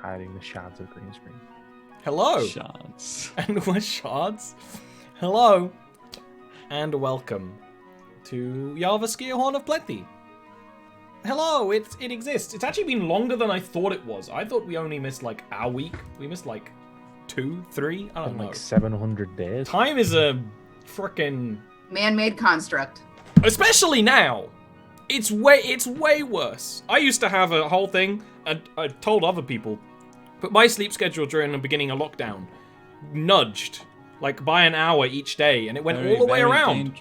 hiding the shards of green screen. Hello. Shards. And we're shards. Hello. And welcome to Jarviskjir Horn of Plenty. Hello, it exists. It's actually been longer than I thought it was. I thought we only missed like our week. We missed like 2, 3, I don't know. Like 700 days. Time is a frickin' man-made construct. Especially now. It's way worse. I used to have a whole thing, and I told other people, but my sleep schedule during the beginning of lockdown nudged like by an hour each day, and it went all the way around.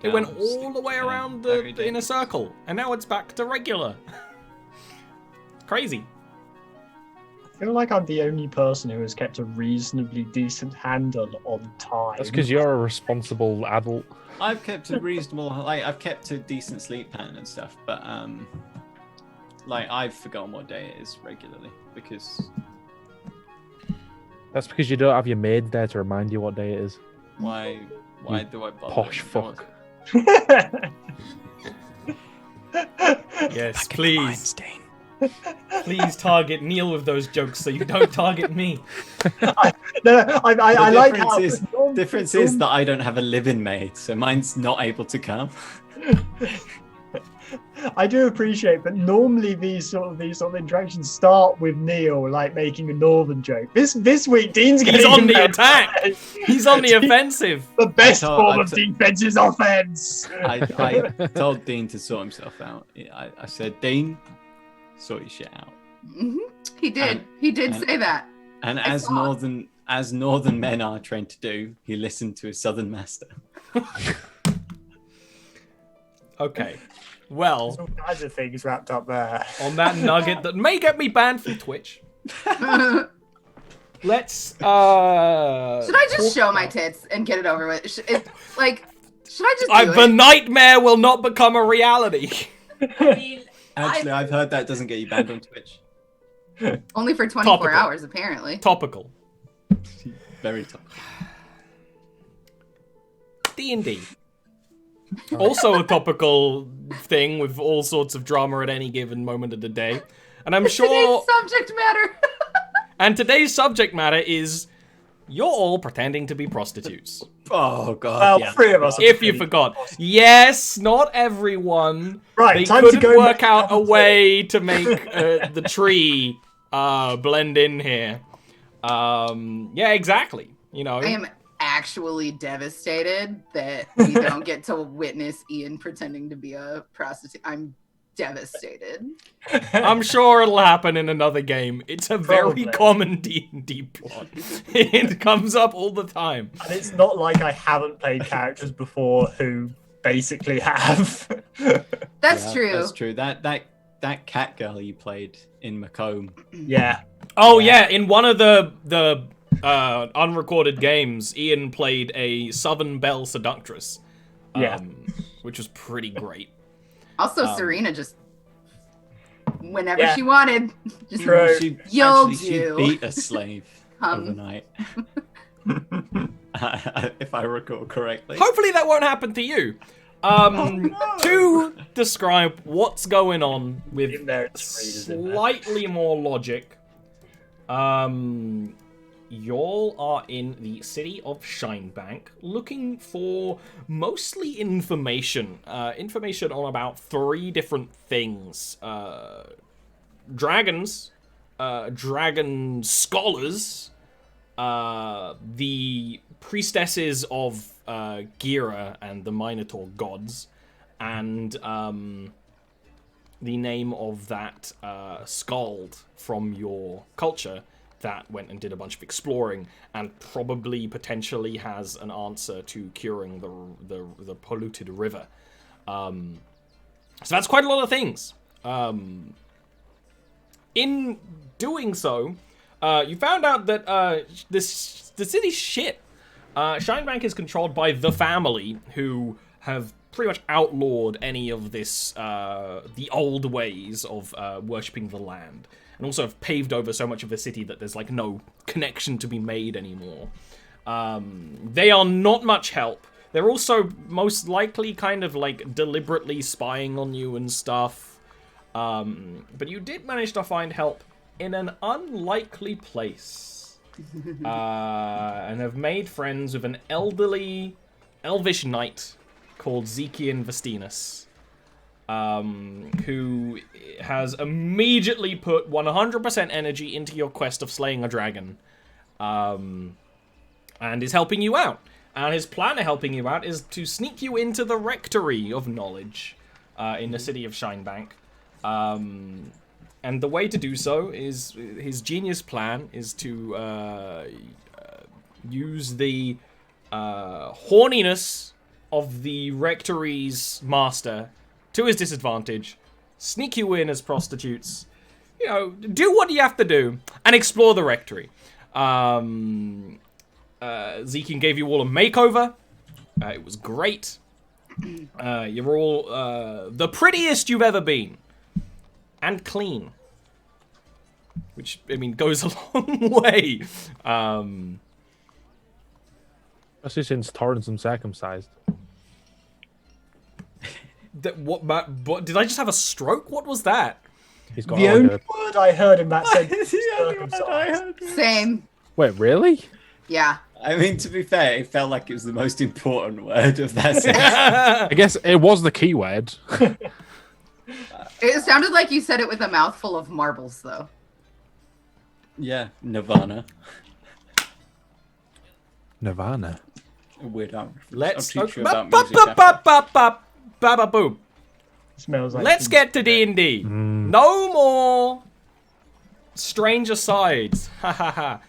It went all the way around the inner circle, and now it's back to regular. Crazy. I feel like I'm the only person who has kept a reasonably decent handle on time. That's because you're a responsible adult. I've kept a reasonable, like, I've kept a decent sleep pattern and stuff, but, like, I've forgotten what day it is regularly, because... That's because you don't have your maid there to remind you what day it is. Why do I bother? Posh fuck. Yes, please. Please target Neil with those jokes so you don't target me. I like how... The difference is that I don't have a live-in maid, so mine's not able to come. I do appreciate, but normally these sort of interactions start with Neil like making a northern joke. This week, Dean's getting He's on the attack. He's on the offensive. The best form of defense is offense. I told Dean to sort himself out. I said, Dean, sort your shit out. Mm-hmm. He did. He did say that. And as northern men are trained to do, he listened to his southern master. Okay. Well, there's all kinds of things wrapped up there. On that nugget that may get me banned from Twitch. Let's Should I just show my tits and get it over with? Should I just do it? The nightmare will not become a reality. Actually, I've heard that doesn't get you banned on Twitch. Only for 24 Topical. hours, apparently. Topical. Very topical. D&D. Also a topical thing with all sorts of drama at any given moment of the day. And I'm sure... Today's subject matter. And today's subject matter is... You're all pretending to be prostitutes. Oh, God. Well, yeah. 3 of us. If you forgot. Yes, not everyone. Right, they time to couldn't go work back out a down to- way to make the tree blend in here. Yeah, exactly. You know. I am actually devastated that we don't get to witness Ian pretending to be a prostitute. I'm devastated. I'm sure it'll happen in another game. It's a very Probably. common D&D plot. It comes up all the time. And it's not like I haven't played characters before who basically have. That's true. That's true. That cat girl you played in Macomb. Yeah. Oh yeah, in one of the unrecorded games, Ian played a Southern Belle seductress. Yeah. Which was pretty great. Also, Serena just, whenever Yeah. she wanted, just True. She Yelled actually, you. she beat a slave overnight. If I recall correctly. Hopefully that won't happen to you. To describe what's going on with In there, it's freezes in there. slightly more logic, y'all are in the city of Shinebank looking for mostly information. Information on about 3 different things. Dragons, dragon scholars, the priestesses of Gira and the Minotaur gods, and the name of that skald from your culture that went and did a bunch of exploring and probably potentially has an answer to curing the polluted river. So that's quite a lot of things. In doing so, you found out that the city's shit. Shinebank is controlled by the family, who have pretty much outlawed any of this, the old ways of worshipping the land. And also have paved over so much of the city that there's, like, no connection to be made anymore. They are not much help. They're also most likely kind of, like, deliberately spying on you and stuff. But you did manage to find help in an unlikely place and have made friends with an elderly elvish knight called Zekian Vestinus, who has immediately put 100% energy into your quest of slaying a dragon, and is helping you out. And his plan of helping you out is to sneak you into the Rectory of Knowledge in the city of Shinebank. And the way to do so is, his genius plan is to use the horniness of the Rectory's master to his disadvantage, sneak you in as prostitutes, you know, do what you have to do, and explore the Rectory. Zekian gave you all a makeover. It was great. You're all the prettiest you've ever been. And clean. Which, I mean, goes a long way. Especially since Torrance is circumcised. What, did I just have a stroke? What was that? He's got The like only a... word I heard in that sentence It's the only was one I circumcised. heard. Same. Wait, really? Yeah. I mean, to be fair, it felt like it was the most important word of that sentence. I guess it was the keyword. It sounded like you said it with a mouthful of marbles, though. Yeah, Nirvana. Nirvana. A weird art. Let's I'll teach you about music after. boom. Smells like. Let's get to D&D. No more stranger sides. Ha ha ha.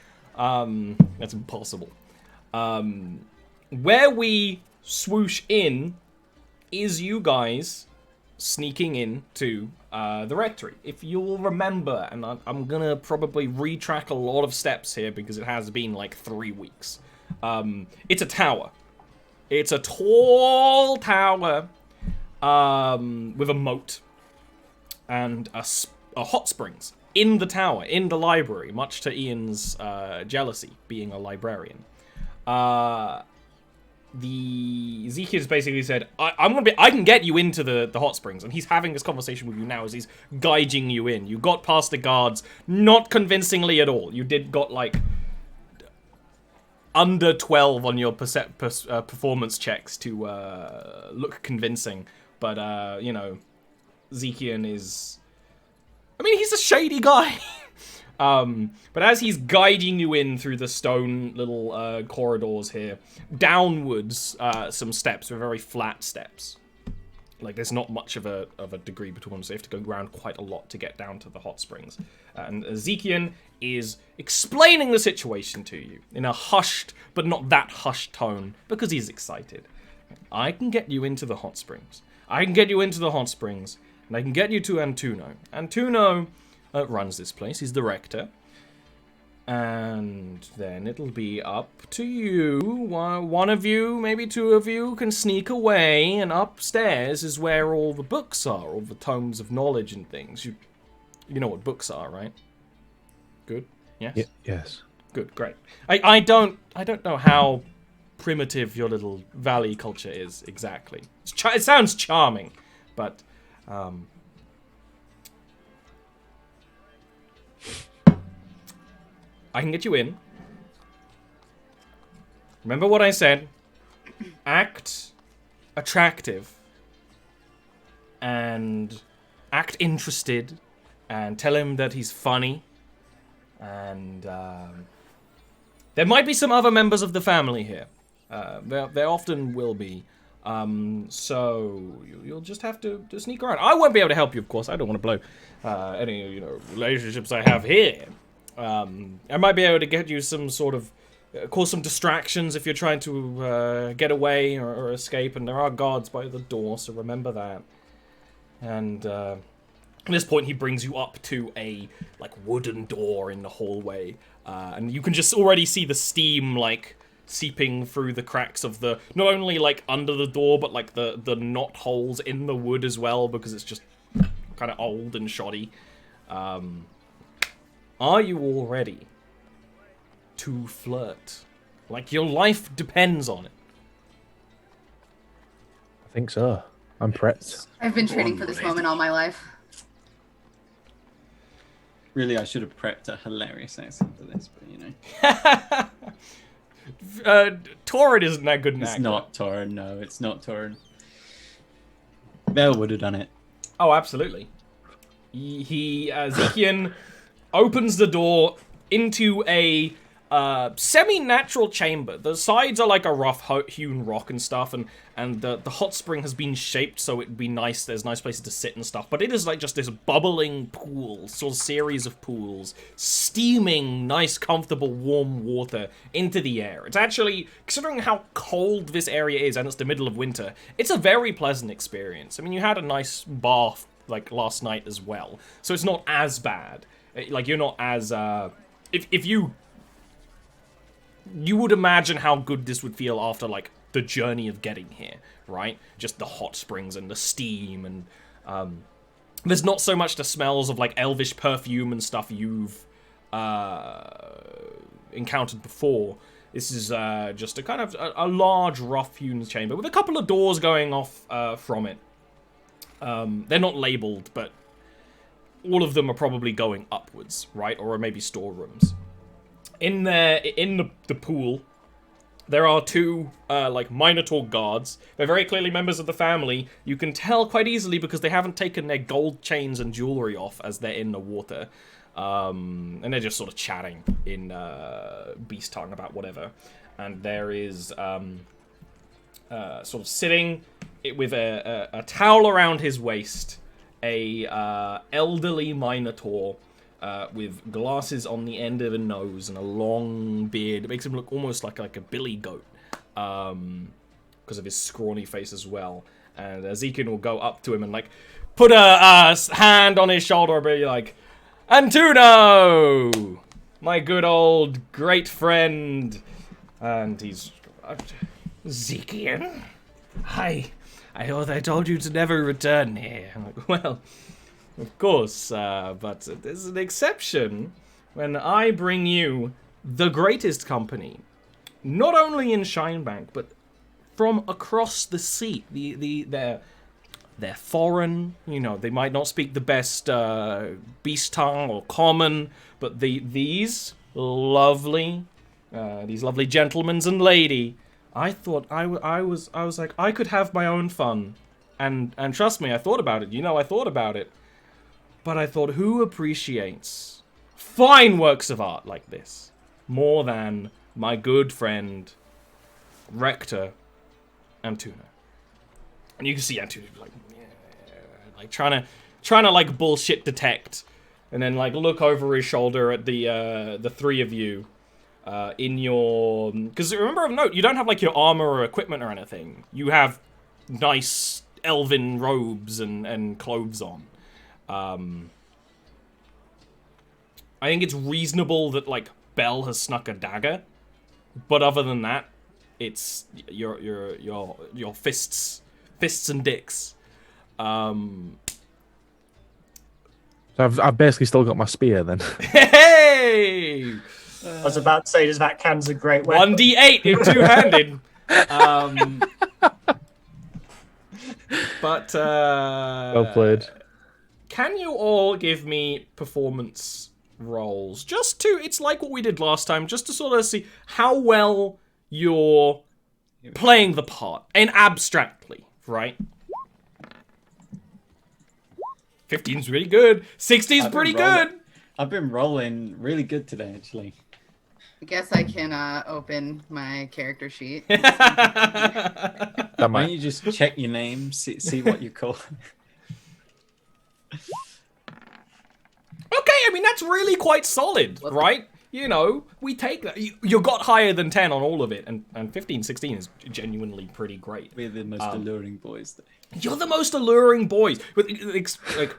That's impossible. Where we swoosh in is you guys sneaking into the Rectory. If you'll remember, and I'm gonna probably retrack a lot of steps here because it has been like 3 weeks. It's a tower. It's a tall tower with a moat and a hot springs in the tower, in the library, much to Ian's jealousy, being a librarian. The Ezekiel's basically said, I can get you into the hot springs, and he's having this conversation with you now as he's guiding you in. You got past the guards, not convincingly at all. You got like under 12 on your performance checks to look convincing, but you know, Zekian is, I mean, he's a shady guy. But as he's guiding you in through the stone little corridors here, downwards some steps, are very flat steps. Like, there's not much of a degree between them, so you have to go around quite a lot to get down to the hot springs. And Zekian is explaining the situation to you in a hushed, but not that hushed tone, because he's excited. I can get you into the hot springs. I can get you into the hot springs, and I can get you to Antuno. Antuno runs this place. He's the rector. And then it'll be up to you. One of you, maybe two of you, can sneak away, and upstairs is where all the books are, all the tomes of knowledge and things. You know what books are, right? Good? Yes? Yes. Good, great. I don't know how primitive your little valley culture is exactly. It sounds charming, but I can get you in. Remember what I said. Act attractive. And act interested. And tell him that he's funny. And there might be some other members of the family here. There often will be. So you'll just have to sneak around. I won't be able to help you, of course. I don't want to blow any relationships I have here. I might be able to get you some sort of cause some distractions if you're trying to get away or escape, and there are guards by the door, so remember that. And at this point, he brings you up to a like wooden door in the hallway, and you can just already see the steam like seeping through the cracks of the, not only like under the door, but like the knot holes in the wood as well, because it's just kind of old and shoddy. Are you all ready to flirt? Like your life depends on it. I think so. I'm prepped. I've been training for this moment all my life. Really, I should have prepped a hilarious accent for this, but you know. Torin isn't that good an It's actor. not Torin, no, it's not Torin. Bell would have done it. Oh, absolutely. Zekian opens the door into a semi-natural chamber. The sides are like a rough hewn rock and stuff, and the hot spring has been shaped so it'd be nice. There's nice places to sit and stuff, but it is like just this bubbling pool, sort of series of pools, steaming nice, comfortable, warm water into the air. It's actually, considering how cold this area is, and it's the middle of winter, it's a very pleasant experience. I mean, you had a nice bath like last night as well, so it's not as bad. Like, you're not as if you would imagine how good this would feel after, like, the journey of getting here, right? Just the hot springs and the steam, and there's not so much the smells of, like, elvish perfume and stuff you've encountered before. This is just a kind of a large, rough-hewn chamber with a couple of doors going off from it. They're not labeled, but all of them are probably going upwards, right? Or maybe storerooms. In the pool, there are two, like, minotaur guards. They're very clearly members of the family. You can tell quite easily because they haven't taken their gold chains and jewelry off as they're in the water. And they're just sort of chatting in beast tongue about whatever. And there is sort of sitting with a towel around his waist, a elderly minotaur with glasses on the end of a nose and a long beard. It makes him look almost like a billy goat because of his scrawny face as well. And Zekian will go up to him and, like, put a hand on his shoulder and be like, Antuno! My good old great friend. And he's... Zekian? Hi. I thought I told you to never return here. I'm like, well, of course, but there's an exception when I bring you the greatest company, not only in Shinebank, but from across the sea. They're foreign, you know, they might not speak the best beast tongue or common, but these lovely gentlemen and lady, I thought I was like, I could have my own fun, and trust me, I thought about it. You know, I thought about it, but I thought, who appreciates fine works of art like this more than my good friend Rector Antuno? And you can see Antuno like, yeah, like trying to like bullshit detect, and then like look over his shoulder at the three of you. In your... Because remember of note, you don't have, like, your armor or equipment or anything. You have nice elven robes and clothes on. I think it's reasonable that, like, Bell has snuck a dagger. But other than that, it's your fists and dicks. So I've basically still got my spear then. Hey! I was about to say, does that can's a great weapon? 1d8 if two-handed. But Well played. Can you all give me performance rolls? Just to, it's like what we did last time, just to sort of see how well you're playing the part, and abstractly, right? 15's really good. 60's pretty good. I've been rolling really good today, actually. I guess I can open my character sheet. That Why might... don't you just check your name, see what you call? Okay, I mean, that's really quite solid, right? You know, we take that. You got higher than 10 on all of it, and 15, 16 is genuinely pretty great. We're the most alluring boys. You're the most alluring boys. Like,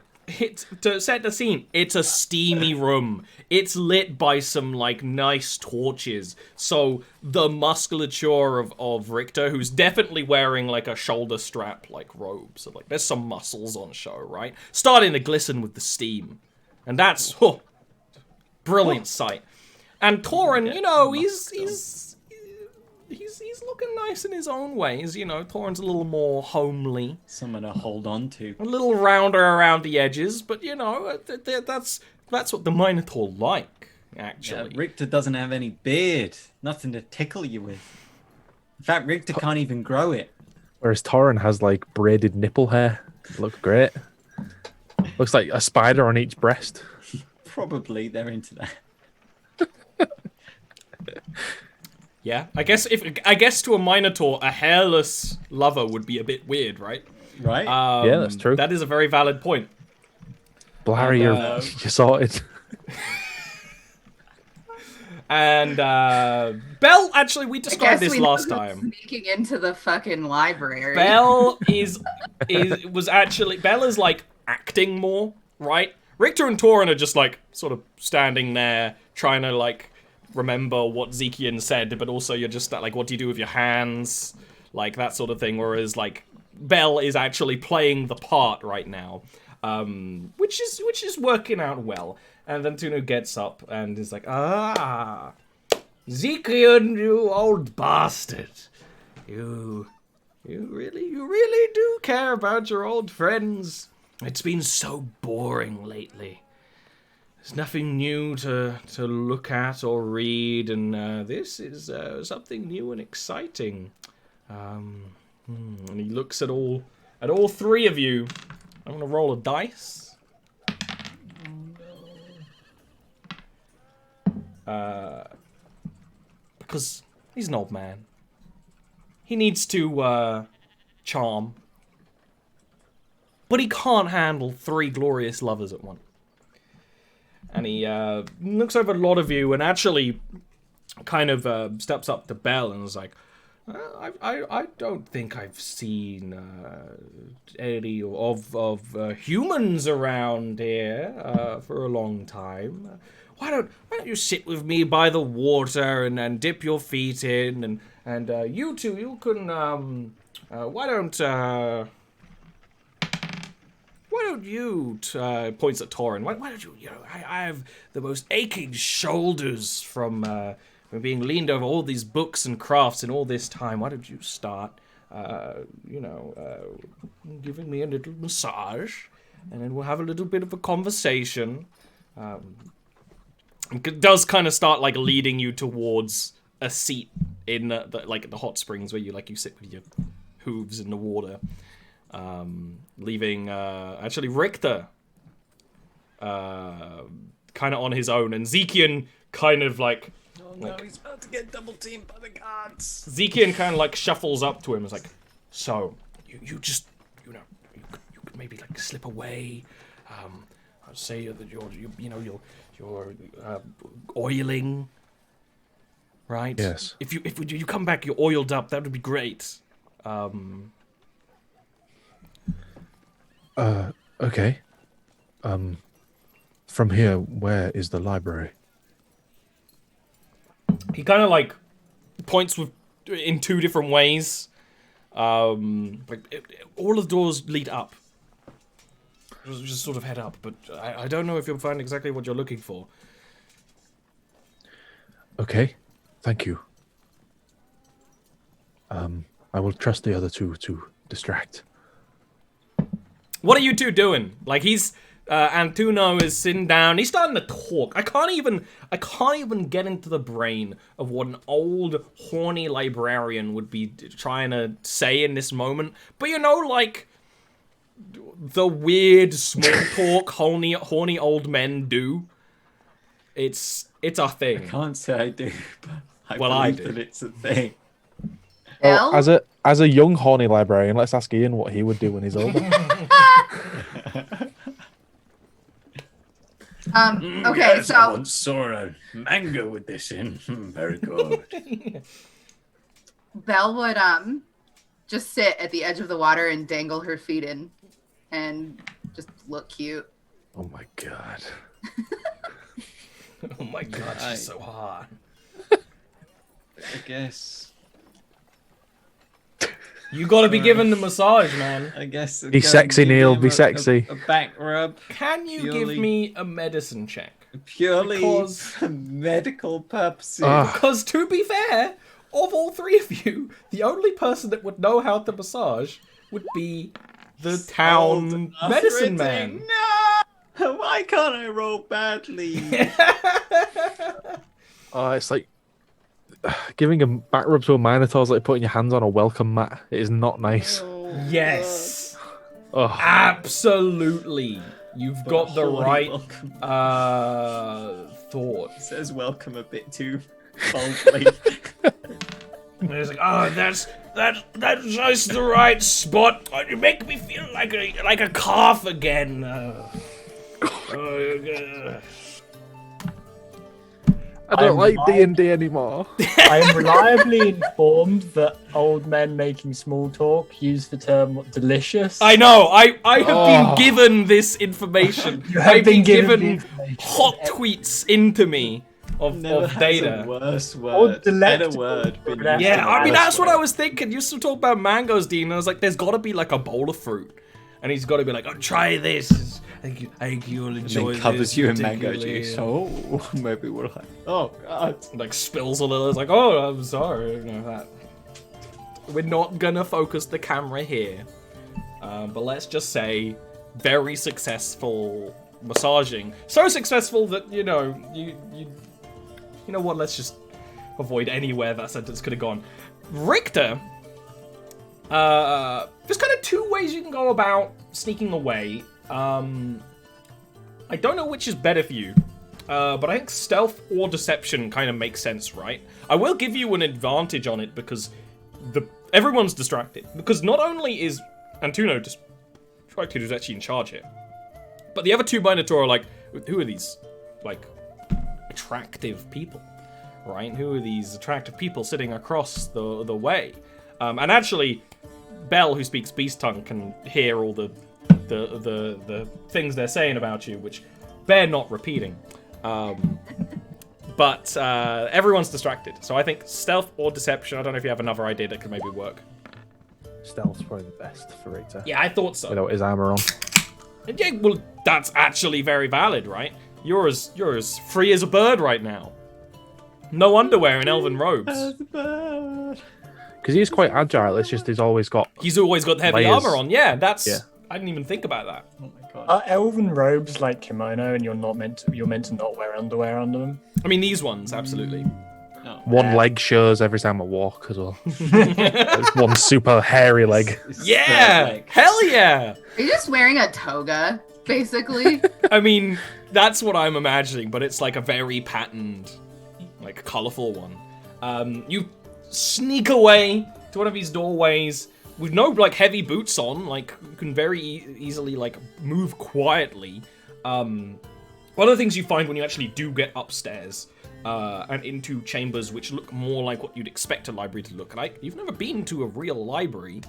to set the scene, it's a steamy room. It's lit by some, like, nice torches. So the musculature of Richter, who's definitely wearing, like, a shoulder strap, like, robe. So, like, there's some muscles on show, right? Starting to glisten with the steam. And that's, brilliant sight. And Torin, you know, he's he's looking nice in his own ways. You know, Thorin's a little more homely, Someone to hold on to. a little rounder around the edges, but you know, that's what the Minotaur like, actually. Yeah, Richter doesn't have any beard. Nothing to tickle you with. In fact, Richter can't even grow it. Whereas Thorin has like braided nipple hair. Looks great. Looks like a spider on each breast. Probably they're into that. Yeah, I guess to a Minotaur, a hairless lover would be a bit weird, right? Right? Yeah, that's true. That is a very valid point. Blarry, you're sorted. And Belle, actually, we described this last know time. Sneaking into the fucking library. Belle is like acting more, right? Richter and Thorin are just like sort of standing there trying to like remember what Zekian said, but also you're just like, what do you do with your hands? Like that sort of thing. Whereas like Belle is actually playing the part right now, which is working out well. And then Tunu gets up and is like, ah, Zekian, you old bastard. You really do care about your old friends. It's been so boring lately. There's nothing new to look at or read, and this is something new and exciting. And he looks at all three of you. I'm gonna roll a dice. Because he's an old man. He needs to charm. But he can't handle 3 glorious lovers at once. And he looks over a lot of you and actually kind of steps up to Belle and is like, I don't think I've seen any of humans around here for a long time. Why don't you sit with me by the water and dip your feet in and you two, you can why don't you points at Thorin, why don't you know, I have the most aching shoulders from being leaned over all these books and crafts in all this time. Why don't you start giving me a little massage, and then we'll have a little bit of a conversation. It does kind of start like leading you towards a seat in the hot springs where you sit with your hooves in the water, leaving actually Richter kind of on his own, and Zekian kind of like, oh no, he's about to get double teamed by the guards. Zekian kind of like shuffles up to him and is like, so you just you could maybe like slip away. I'll say that you're oiling, right? Yes. If you come back, you're oiled up. That would be great. Okay. From here, where is the library? He kind of like points in 2 different ways. All the doors lead up. Just sort of head up, but I don't know if you'll find exactly what you're looking for. Okay, thank you. I will trust the other 2 to distract. What are you 2 doing? Like he's Antuno is sitting down. He's starting to talk. I can't even get into the brain of what an old horny librarian would be trying to say in this moment. But like the weird small talk horny old men do. It's a thing. I can't say I do, but I I believe do. that it's a thing. Well, Belle? as a young horny librarian, let's ask Ian what he would do when he's older. Okay, Yes, I so once saw a manga with this in. Very good. Belle would just sit at the edge of the water and dangle her feet in and just look cute. Oh my god. Oh my god, she's so hot. I guess. You gotta be given the massage, man. I guess. Be sexy, Neil. Be sexy. A back rub. Can you Purely- give me a medicine check? Purely Because- for medical purposes. Ah. Because to be fair, of all three of you, the only person that would know how to massage would be the town medicine man. No! Why can't I roll badly? It's like giving a back rub to a minotaur is like putting your hands on a welcome mat. It is not nice. Yes. Oh, Absolutely. You've got the right thought. It says welcome a bit too boldly. And it's like, oh, that's just the right spot. Oh, you make me feel like a calf again. I don't I'm like lying. D&D anymore. I am reliably informed that old men making small talk use the term delicious. I know. I have Oh. been given this information. You have I've been given given the information. hot tweets into me of Never has data. a worse Or word. Better delectable. word. Been Yeah, used Yeah, in a I mean worse that's what way. I was thinking. You used to talk about mangoes, Dean, and I was like, there's got to be like a bowl of fruit, and he's got to be like, oh, try this. I think you'll enjoy Then covers this you in mango particularly." juice. Oh, maybe we'll like. Oh God. Like spills a little. It's like, oh, I'm sorry. You know that. We're not gonna focus the camera here, but let's just say very successful massaging. So successful that you know what? Let's just avoid anywhere that sentence could have gone. Richter. There's kind of two ways you can go about sneaking away. I don't know which is better for you, but I think stealth or deception kind of makes sense, right? I will give you an advantage on it because everyone's distracted. Because not only is Antuno distracted, who's actually in charge here, but the other two Minotaur are like, who are these, like, attractive people, right? Who are these attractive people sitting across the way? And actually, Bell, who speaks Beast Tongue, can hear all the things they're saying about you, which bear not repeating. But everyone's distracted, so I think stealth or deception. I don't know if you have another idea that could maybe work. Stealth's probably the best for Richter. Yeah, I thought so. Without his armor on. Yeah, well, that's actually very valid, right? You're as free as a bird right now. No underwear and elven robes. Because he's quite agile. It's just he's always got. He's always got heavy layers. armor on. Yeah, that's. Yeah. I didn't even think about that. Oh my God. Are elven robes like kimono, and you're meant to not wear underwear under them? I mean, these ones, absolutely. No. One leg shows every time I walk as well. It's one super hairy leg. It's Yeah, like- hell yeah. Are you just wearing a toga, basically? I mean, that's what I'm imagining, but it's like a very patterned, like colorful one. You sneak away to one of these doorways with no like heavy boots on. Like you can very easily like move quietly. One of the things you find when you actually do get upstairs and into chambers which look more like what you'd expect a library to look like. You've never been to a real library.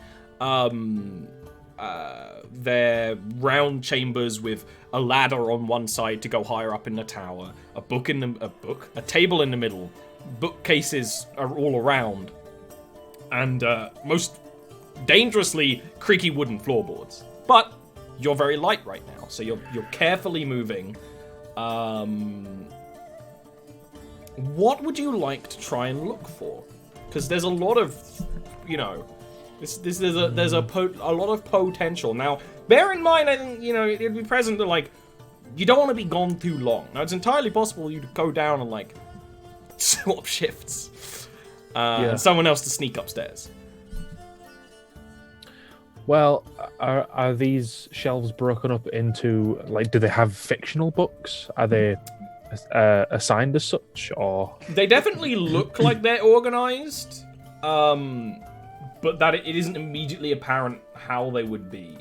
They're round chambers with a ladder on one side to go higher up in the tower, a table in the middle, bookcases are all around, and most dangerously creaky wooden floorboards. But you're very light right now, so you're carefully moving. What would you like to try and look for? Because there's a lot of, there's a lot of potential. Now, bear in mind, I think, it'd be present that, like, you don't want to be gone too long. Now, it's entirely possible you'd go down and, like, swap shifts. And someone else to sneak upstairs. Well, are these shelves broken up into, like, do they have fictional books? Are they assigned as such, or? They definitely look like they're organized, but that it isn't immediately apparent how they would be.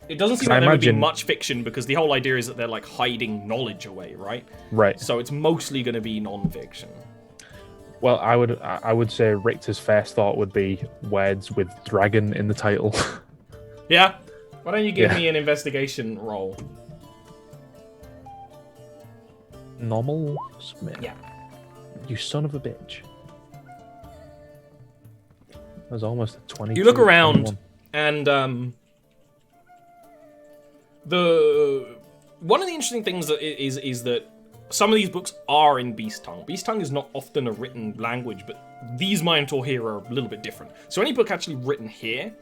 It doesn't seem like there would be much fiction because the whole idea is that they're like hiding knowledge away, right? Right. So it's mostly going to be non-fiction. Well, I would say Richter's first thought would be words with dragon in the title. Yeah? Why don't you give me an investigation roll? Normal Smith. Yeah. You son of a bitch. That was almost a 20. You look around, and one of the interesting things that is that some of these books are in Beast Tongue. Beast Tongue is not often a written language, but these Minotaur here are a little bit different. So any book actually written here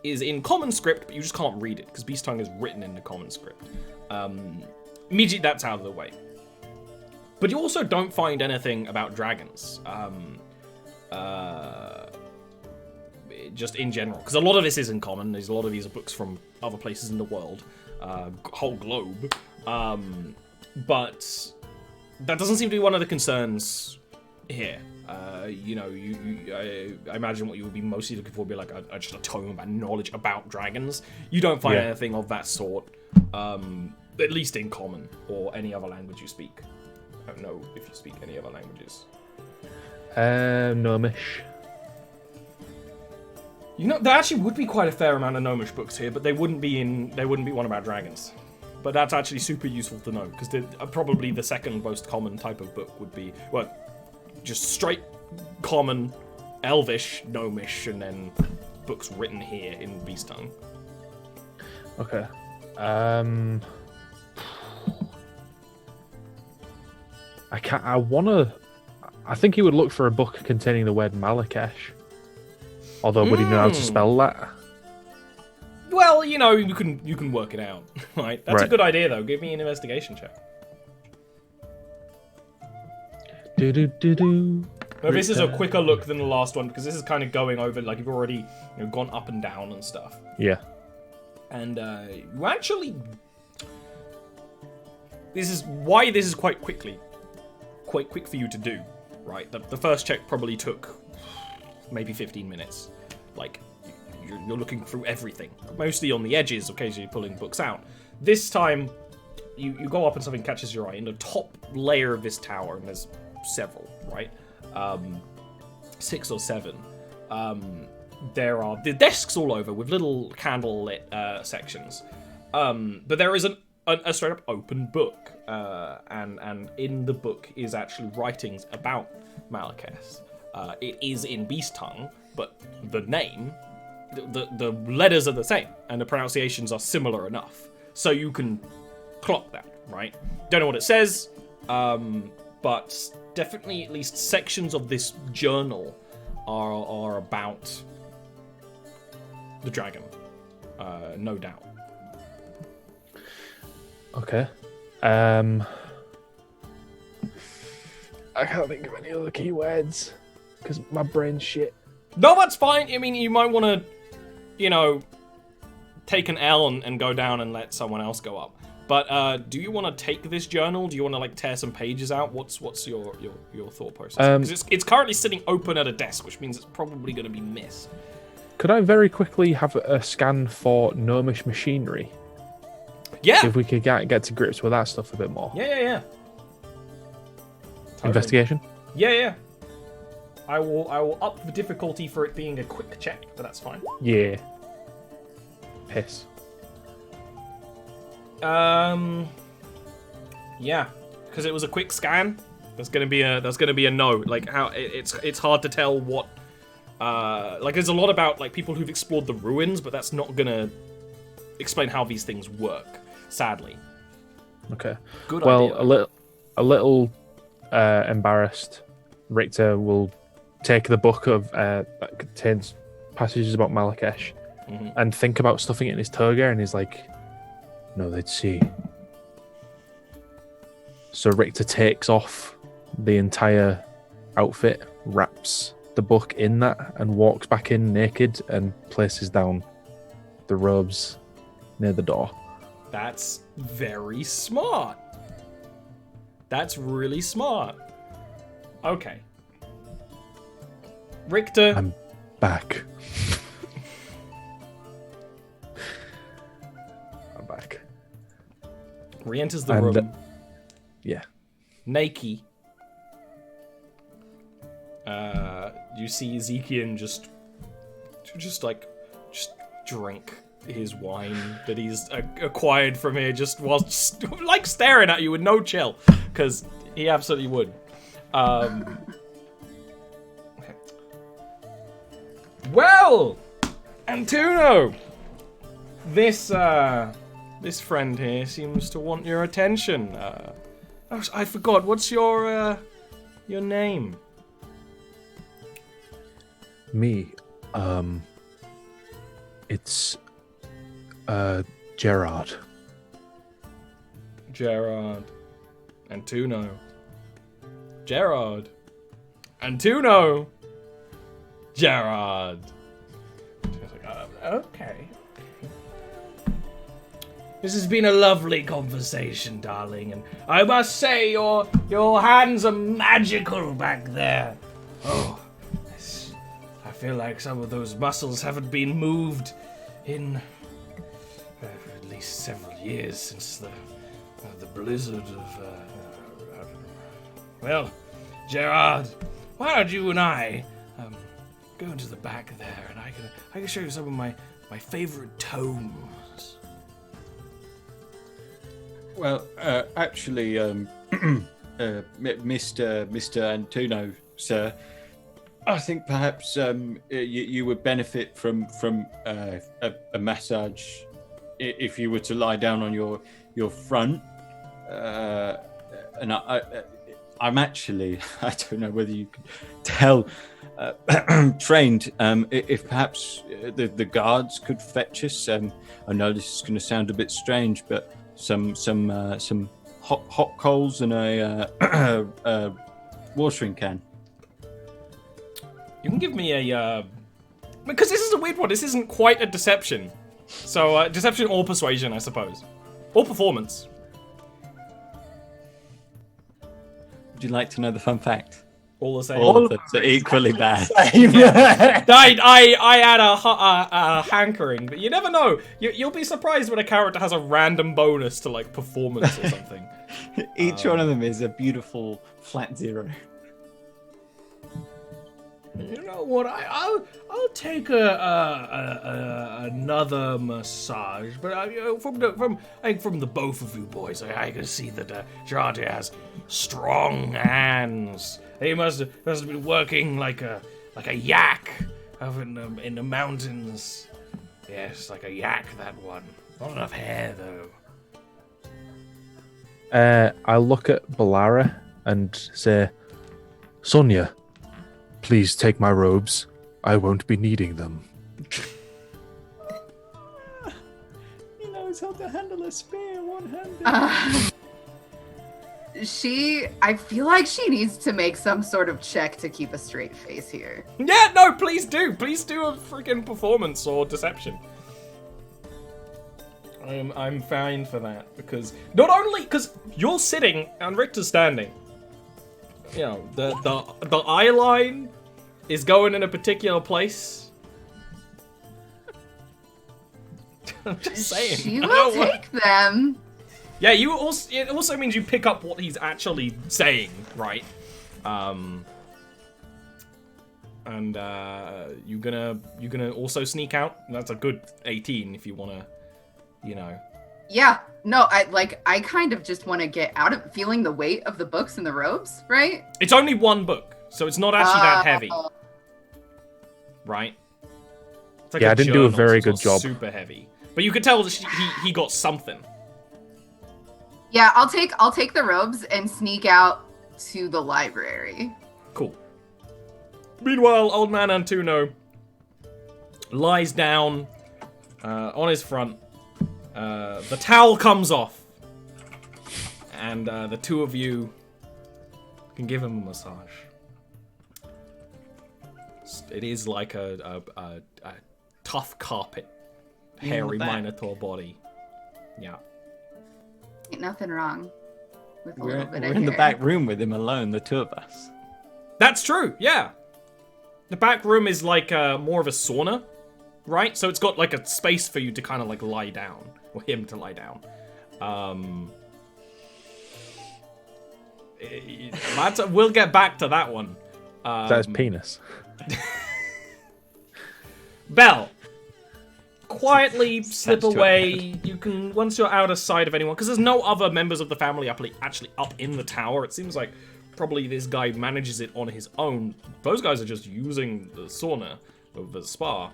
is in Common Script, but you just can't read it because Beast Tongue is written in the Common Script. Immediately, that's out of the way. But you also don't find anything about dragons. Just in general, because a lot of this is in common. There's a lot of these are books from other places in the world, whole globe. But that doesn't seem to be one of the concerns here. I imagine what you would be mostly looking for would be like just a tome about knowledge about dragons. You don't find anything of that sort, at least in common or any other language you speak. I don't know if you speak any other languages. Gnomish. There actually would be quite a fair amount of Gnomish books here, but they wouldn't be one about dragons. But that's actually super useful to know, because probably the second most common type of book would be, well, just straight common, Elvish, Gnomish, and then books written here in Beast Tongue. Okay. I think he would look for a book containing the word Malakesh. Although, would he know how to spell that? Well, you can work it out, right? That's a good idea, though. Give me an investigation check. Now, this is a quicker look than the last one, because this is kind of going over, like, you've already gone up and down and stuff. Yeah. And you actually... This is why this is quite quick for you to do, right? The first check probably took maybe 15 minutes. Like, you're looking through everything. Mostly on the edges, occasionally pulling books out. This time, you go up and something catches your eye. In the top layer of this tower, and there's several, right? 6 or 7. There are the desks all over with little candle-lit sections. But there is a straight-up open book. And in the book is actually writings about Malakesh. It is in Beast Tongue, but the name, the letters are the same, and the pronunciations are similar enough. So you can clock that, right? Don't know what it says, but definitely at least sections of this journal are about the dragon, no doubt. Okay. I can't think of any other keywords because my brain's shit. No, that's fine. I mean, you might want to, take an L and go down and let someone else go up. But do you want to take this journal? Do you want to tear some pages out? What's your thought process? Because it's currently sitting open at a desk, which means it's probably going to be missed. Could I very quickly have a scan for gnomish machinery? Yeah. See if we could get to grips with that stuff a bit more. Yeah. Totally. Investigation? Yeah. I will up the difficulty for it being a quick check, but that's fine. Yeah. Piss. Yeah, because it was a quick scan. That's gonna be a no. Like how it's hard to tell what. There's a lot about people who've explored the ruins, but that's not gonna explain how these things work. Sadly. Okay. Good idea. Well, a little embarrassed, Richter will take the book that contains passages about Malakesh and think about stuffing it in his toga, and he's like, "No, they'd see." So Richter takes off the entire outfit, wraps the book in that, and walks back in naked and places down the robes near the door. That's very smart. That's really smart. Okay. Richter. I'm back. I'm back. Re-enters the room. Yeah. Naked. You see Ezekiel just drink his wine that he's acquired from here, just whilst staring at you with no chill, because he absolutely would. Okay. Well, Antuno, this friend here seems to want your attention. Oh, I forgot. What's your name? Me, it's Gerard. Gerard. Antuno. Gerard. Antuno. Gerard. Okay. This has been a lovely conversation, darling, and I must say your hands are magical back there. Oh, I feel like some of those muscles haven't been moved in at least several years since the blizzard of. Well, Gerard, why don't you and I go into the back there, and I can show you some of my favorite tomes. Well, actually, Mr. Antuno, sir, I think perhaps you would benefit from a massage if you were to lie down on your front. And I'm actually, I don't know whether you can tell, trained. If perhaps the guards could fetch us. I know this is going to sound a bit strange, but some hot coals and a watering can. You can give me a because this is a weird one. This isn't quite a deception, so deception or persuasion, I suppose, or performance. Would you like to know the fun fact? All the same. All of them are equally bad. I had a hankering, but you never know. You'll be surprised when a character has a random bonus to like performance or something. Each one of them is a beautiful flat 0. You know what? I'll take another massage, but from the both of you boys, I can see that Gerard has strong hands. He must have been working like a yak up in the mountains. Yes, like a yak, that one. Not enough hair though. I look at Balara and say, Sonia, please take my robes. I won't be needing them. He knows how to handle a spear one-handed. I feel like she needs to make some sort of check to keep a straight face here. Yeah, no, please do. Please do a freaking performance or deception. I'm fine for that, because not only because you're sitting and Richter's standing. You know, the eye line is going in a particular place. I'm just saying. She will take them. Yeah, it also means you pick up what he's actually saying, right? And you're gonna also sneak out. That's a good 18 if you wanna, you know. Yeah, no, I kind of just want to get out of feeling the weight of the books and the robes, right? It's only one book, so it's not actually that heavy, right? It's like I didn't do a journal, very so good it's not job. super heavy, but you could tell that he got something. Yeah, I'll take the robes and sneak out to the library. Cool. Meanwhile, old man Antuno lies down on his front. The towel comes off, and the two of you can give him a massage. It is like a tough carpet, hairy minotaur body. Yeah. Ain't nothing wrong with a little bit We're of in the hair. back room with him alone, the two of us. That's true, yeah. The back room is like more of a sauna, right? So it's got like a space for you to kind of like lie down, or him to lie down. We'll get back to that one. That's penis. Belle, quietly slip attached to away. You can, once you're out of sight of anyone, because there's no other members of the family actually up in the tower. It seems like probably this guy manages it on his own. Those guys are just using the sauna of the spa.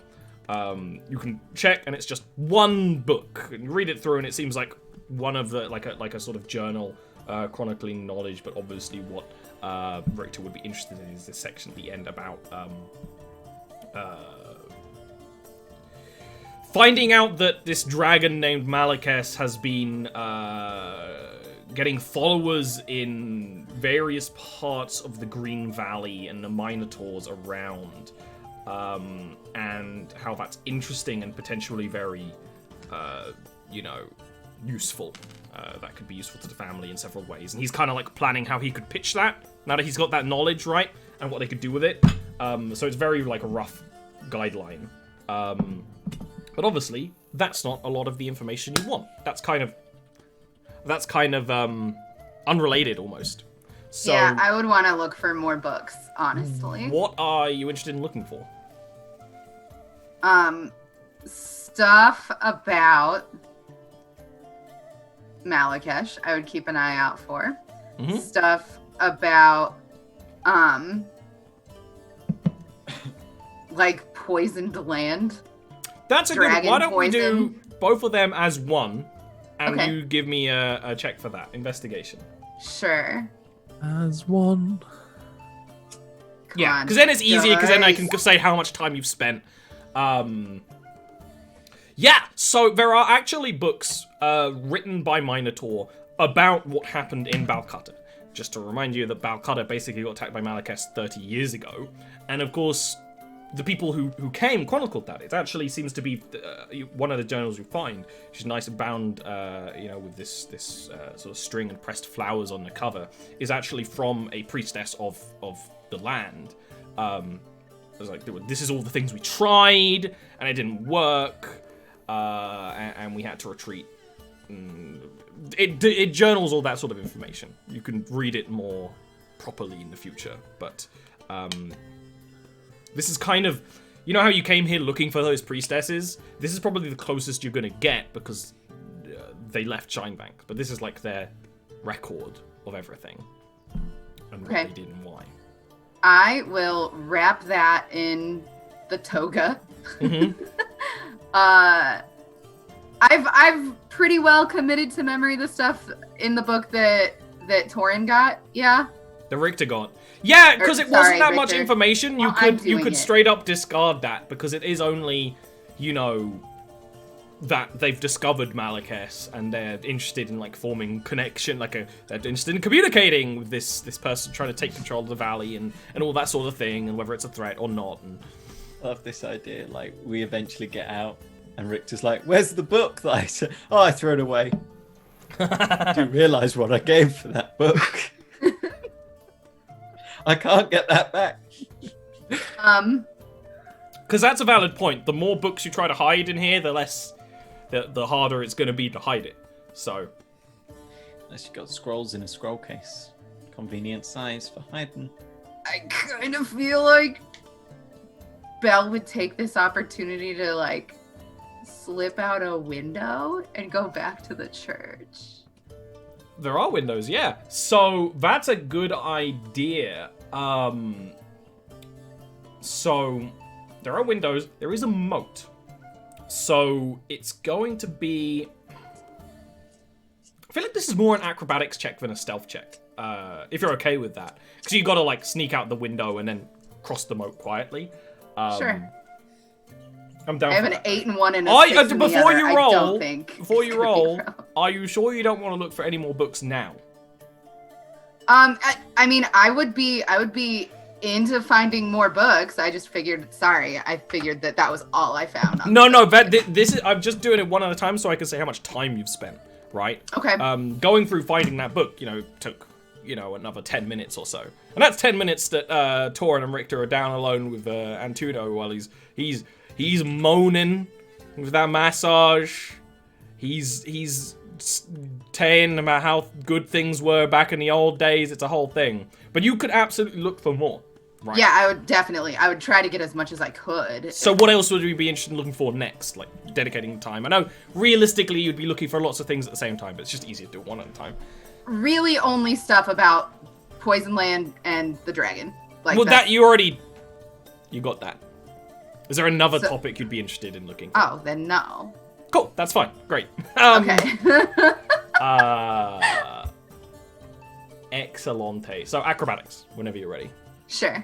You can check, and it's just one book, and you read it through, and it seems like one of the like a sort of journal chronicling knowledge, but obviously what Richter would be interested in is this section at the end about finding out that this dragon named Malekes has been getting followers in various parts of the Green Valley and the minotaurs around, and how that's interesting and potentially very, useful. That could be useful to the family in several ways. And he's kind of like planning how he could pitch that, now that he's got that knowledge, right? And what they could do with it. So it's very like a rough guideline. But obviously, that's not a lot of the information you want. That's kind of unrelated almost. So, yeah, I would want to look for more books, honestly. What are you interested in looking for? Stuff about Malekes, I would keep an eye out for. Mm-hmm. Stuff about, like poisoned land. That's a good one. Why don't poison. we do both of them as one, and Okay. you give me a check for that investigation. Sure. As one. Come Yeah, on, because then it's easier, because then I can guys. say how much time you've spent. Yeah, so there are actually books written by Minotaur about what happened in Balcutta. Just to remind you that Balcutta basically got attacked by Malekes 30 years ago. And of course, the people who came chronicled that. It actually seems to be one of the journals you find, which is nice and bound, with this sort of string and pressed flowers on the cover, is actually from a priestess of the land. It was like, this is all the things we tried, and it didn't work, and we had to retreat. It journals all that sort of information. You can read it more properly in the future, but this is kind of, you know how you came here looking for those priestesses? This is probably the closest you're gonna get, because they left Shinebank, but this is like their record of everything and what Okay. they did and why. I will wrap that in the toga. Mm-hmm. I've pretty well committed to memory the stuff in the book that Torin got. Yeah. The Richter got. Yeah, because it wasn't Sorry, that much Richter. information. You Well, I'm could doing it. straight up discard that, because it is only, that they've discovered Malekes and they're interested in like forming connection, they're interested in communicating with this person trying to take control of the valley and all that sort of thing, and whether it's a threat or not. And I love this idea. Like, we eventually get out, and Richter's like, "Where's the book that I said? Oh, I threw it away." I didn't realise what I gave for that book. I can't get that back. because that's a valid point. The more books you try to hide in here, the harder it's going to be to hide it. So, Unless you've got scrolls in a scroll case. Convenient size for hiding. I kind of feel like Belle would take this opportunity to like slip out a window and go back to the church. there are windows, yeah. So that's a good idea. So there are windows. There is a moat. So it's going to be... I feel like this is more an acrobatics check than a stealth check. If you're okay with that. Because you got to like sneak out the window and then cross the moat quietly. Sure. I'm down I have for an that. 8 and 1 and a 6 in the Before other. you I roll, don't think before it's you gonna be roll, gross. are you sure you don't want to look for any more books now? I mean, I would be into finding more books. I just figured, I figured that was all I found. On No, this is, I'm just doing it one at a time so I can say how much time you've spent, right? Okay. Going through finding that book, took, another 10 minutes or so. And that's 10 minutes that Torin and Richter are down alone with Antuno while he's moaning with that massage. He's saying about how good things were back in the old days. It's a whole thing. But you could absolutely look for more. Right. Yeah, I would try to get as much as I could. So what else would we be interested in looking for next? Like, dedicating time. I know, realistically, you'd be looking for lots of things at the same time, but it's just easier to do one at a time. Really only stuff about Poison Land and the dragon. Like, Well, that's- you got that. Is there another So- topic you'd be interested in looking for? Oh, then no. Cool, that's fine. Great. Okay. Excellente. So acrobatics, whenever you're ready. Sure.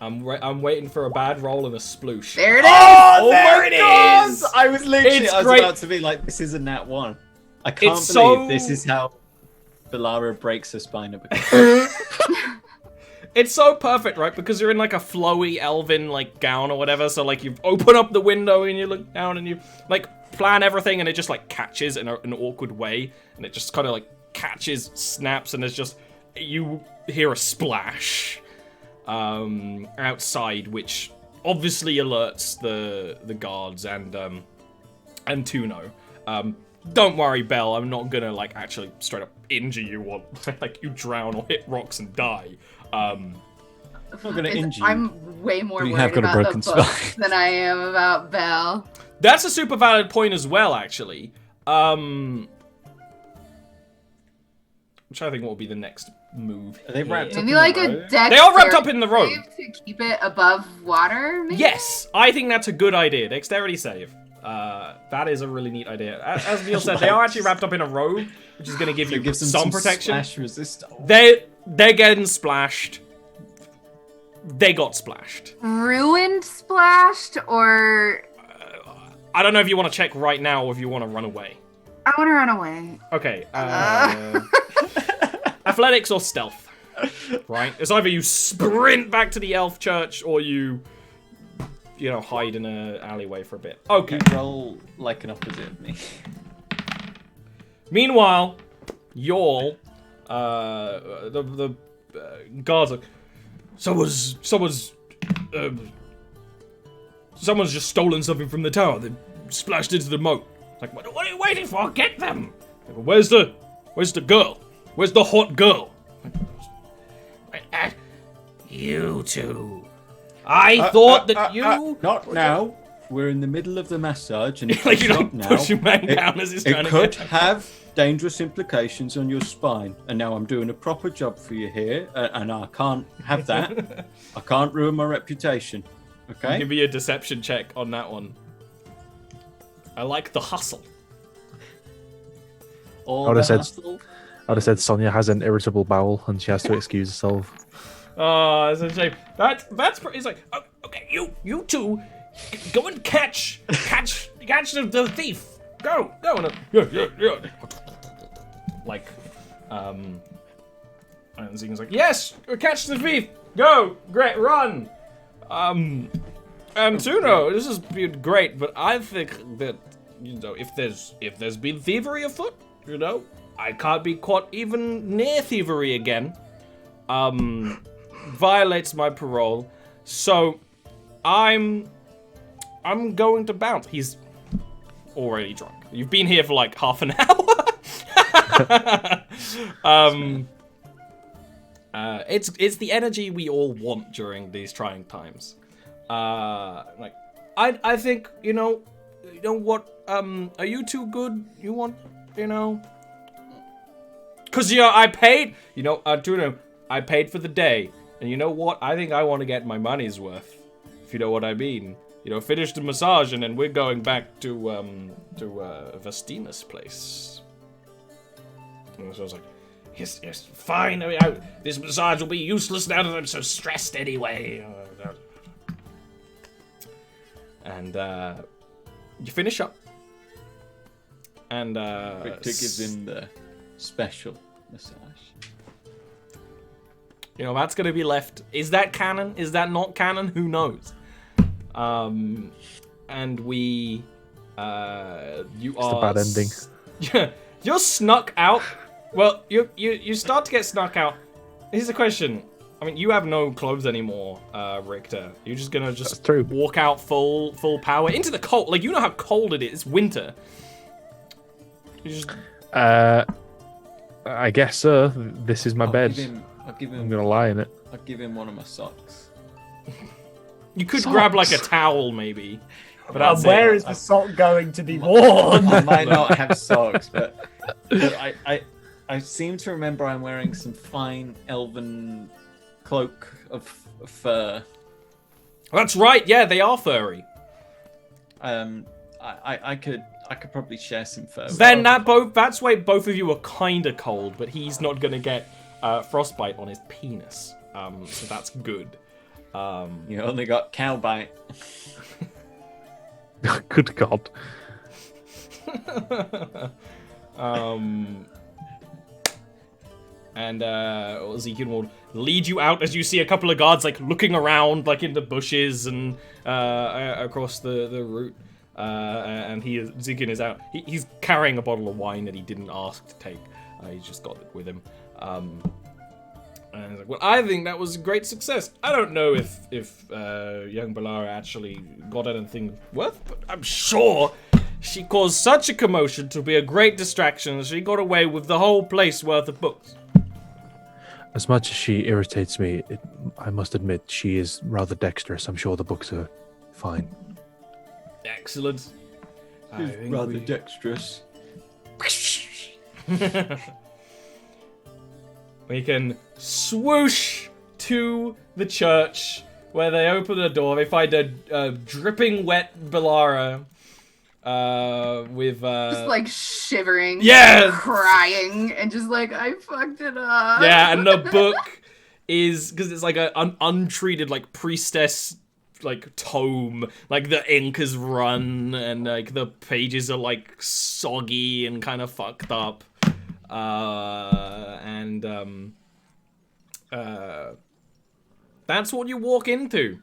I'm waiting for a bad roll and a sploosh. There it is. Oh, there it is! I was literally great. about to be like, this is a nat 1. I can't It's believe so- this is how Belara breaks her spine. It's so perfect, right? Because you're in like a flowy elven like gown or whatever. So like you open up the window and you look down and you like plan everything and it just like catches in an awkward way and it just kind of like catches, snaps, and there's just you hear a splash outside, which obviously alerts the guards and Tuno. Don't worry, Belle. I'm not gonna like actually straight up injure you or like you drown or hit rocks and die. I'm not gonna injure you. I'm way more You worried have got a about broken the book spine. than I am about Belle. That's a super valid point as well, actually. I'm trying to think what will be the next move. Are they wrapped here. up Maybe in like the a road? deck. They are wrapped up in the road. to keep it above water. Maybe? Yes, I think that's a good idea. Dexterity save. That is a really neat idea. As Neil said, they are actually wrapped up in a robe, which is going to give you Gives them some protection. Splash resist. They're getting splashed. They got splashed. Ruined, splashed, or I don't know if you want to check right now or if you want to run away. I want to run away. Okay. Athletics or stealth. Right? It's either you sprint back to the elf church or you hide in an alleyway for a bit. Okay. You roll like an opposite of me. Meanwhile, y'all, the guards are... Someone's just stolen something from the tower. They splashed into the moat. Like, what are you waiting for? Get them! Like, where's the girl? Where's the hot girl? You two. I thought that you... Not now. We're in the middle of the massage, and if Like, you you stop don't now, push your man down as he's trying it to could get... have dangerous implications on your spine. And now I'm doing a proper job for you here, and I can't have that. I can't ruin my reputation. Okay? Give me a deception check on that one. I like the hustle. All I would've the said- hustle. I'd have said Sonia has an irritable bowel and she has to excuse herself. Oh, it's a shame. That's it's like, oh, okay, you two, go and catch the thief. Go. And yeah. Like, and Zing's like, yes, catch the thief. Go, great, run. And Tuno, this has been great, but I think that if there's been thievery afoot, I can't be caught even near thievery again. Violates my parole, so I'm going to bounce. He's already drunk. You've been here for like half an hour. It's the energy we all want during these trying times. Like I think you know what? Are you too good? You want Cause I paid. Tuno, I paid for the day. And you know what? I think I want to get my money's worth, if you know what I mean. Finish the massage, and then we're going back to Vestina's place. And so I was like, yes, fine. I mean, this massage will be useless now that I'm so stressed anyway. And you finish up. And Victor gives him the special massage. That's gonna be left. Is that canon? Is that not canon? Who knows? And we, you are. It's a bad ending. Yeah, you're snuck out. Well, you start to get snuck out. Here's the question. I mean, you have no clothes anymore, Richter. You're just gonna walk out full power into the cold. Like, you know how cold it is. It's winter. You just. I guess so. This is my bed. I'll give him. I'm gonna lie in it. I'll give him one of my socks. You could grab like a towel, maybe. But where is the sock going to be worn? I might not have socks, but I seem to remember I'm wearing some fine elven cloak of fur. That's right. Yeah, they are furry. I I could probably share some fur. Then that's why both of you are kind of cold, but he's not gonna get frostbite on his penis. So that's good. You only got cow bite. Good God. And Ezekiel will lead you out as you see a couple of guards like looking around, like in the bushes and across the route. And Ezekiel is out. He's carrying a bottle of wine that he didn't ask to take. He's just got it with him. And he's like, well, I think that was a great success. I don't know if young Balara actually got anything worth, but I'm sure she caused such a commotion to be a great distraction that she got away with the whole place worth of books. As much as she irritates me, I must admit she is rather dexterous. I'm sure the books are fine. Excellent. She's rather dexterous. We can swoosh to the church where they open the door. They find a dripping wet Balara with just like shivering, crying, and just like, I fucked it up. Yeah, and the book is, because it's like an untreated like priestess like tome, like the ink is run and like the pages are like soggy and kind of fucked up. That's what you walk into.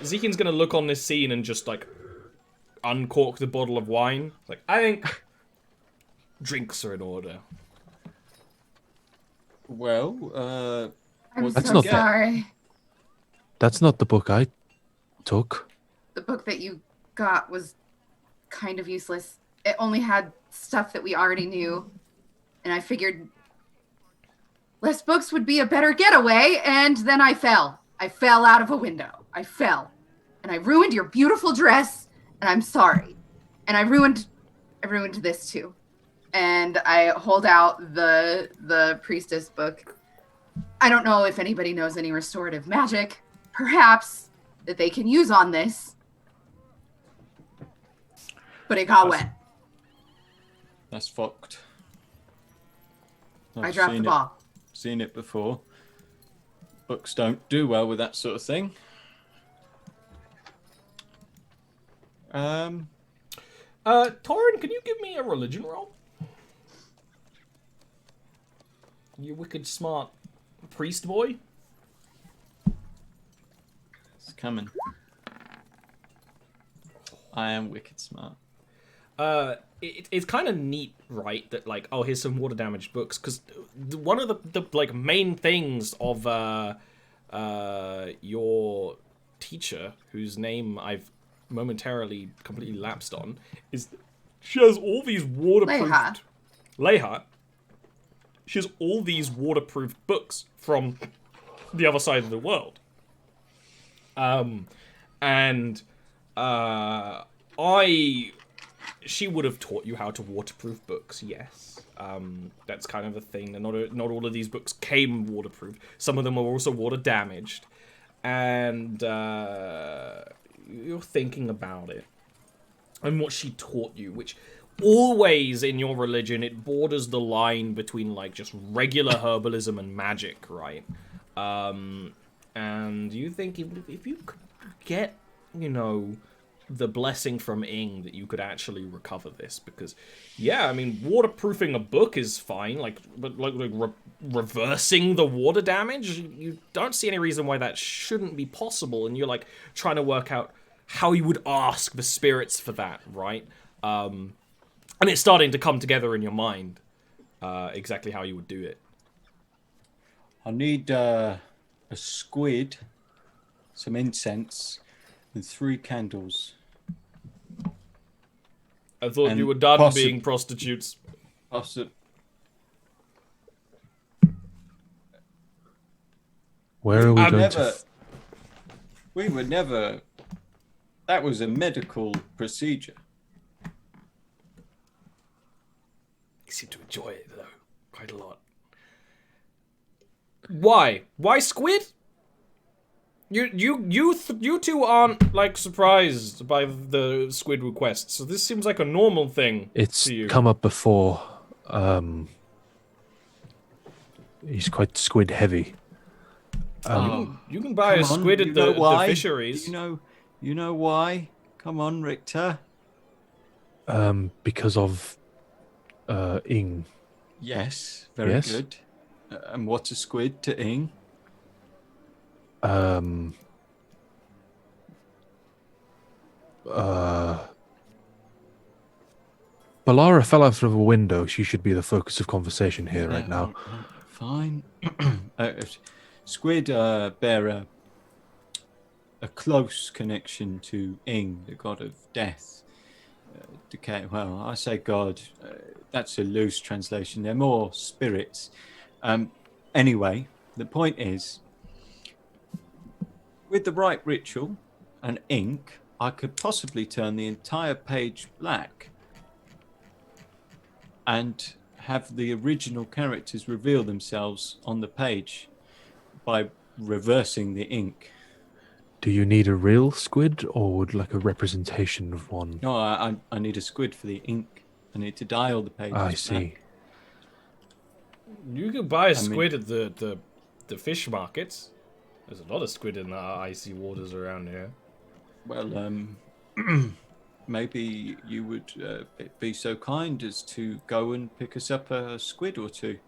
Ezekiel's gonna look on this scene and just like uncork the bottle of wine. Like, I think drinks are in order. Well, I'm That's so not- sorry. That's not the book I took. The book that you got was kind of useless. It only had stuff that we already knew, and I figured less books would be a better getaway, and then I fell. I fell out of a window. I fell. And I ruined your beautiful dress, and I'm sorry. And I ruined this too. And I hold out the priestess book. I don't know if anybody knows any restorative magic, perhaps, that they can use on this. But it got wet. That's fucked. I dropped the ball. Seen it before. Books don't do well with that sort of thing. Torin, can you give me a religion roll? You wicked smart priest boy. It's coming. I am wicked smart. It's kind of neat, right? That like, oh, here's some water damaged books, because one of the like main things of your teacher, whose name I've momentarily completely lapsed on, is she has all these waterproofed Leha. She has all these waterproof books from the other side of the world. She would have taught you how to waterproof books, yes. That's kind of a thing. Not all of these books came waterproof. Some of them are also water damaged. And you're thinking about it. And what she taught you, which always in your religion, it borders the line between like just regular herbalism and magic, right? And you think if you could get, you know, the blessing from Ing, that you could actually recover this, because yeah, I mean, waterproofing a book is fine, but reversing the water damage, you don't see any reason why that shouldn't be possible. And you're like trying to work out how you would ask the spirits for that, right? And it's starting to come together in your mind, exactly how you would do it. I need a squid, some incense, and 3 candles. I thought you were done being prostitutes. Where are we going to? We were never. That was a medical procedure. You seem to enjoy it, though, quite a lot. Why? Why squid? You two aren't like surprised by the squid request, so this seems like a normal thing. It's to you. come up before. He's quite squid heavy. You can buy a squid at the fisheries. You know why? Come on, Richter. Because of Ing. Yes, very good. And what's a squid to Ing? Balara fell out of a window. She should be the focus of conversation here right now. Fine. Squid bear a close connection to Ing, the god of death, decay. Well, I say god. That's a loose translation. They're more spirits. Anyway, the point is, with the right ritual and ink, I could possibly turn the entire page black and have the original characters reveal themselves on the page by reversing the ink. Do you need a real squid or would like a representation of one? No, I need a squid for the ink. I need to dye all the pages. I see. You can buy a squid at the fish markets. There's a lot of squid in the icy waters around here. Well, maybe you would be so kind as to go and pick us up a squid or two.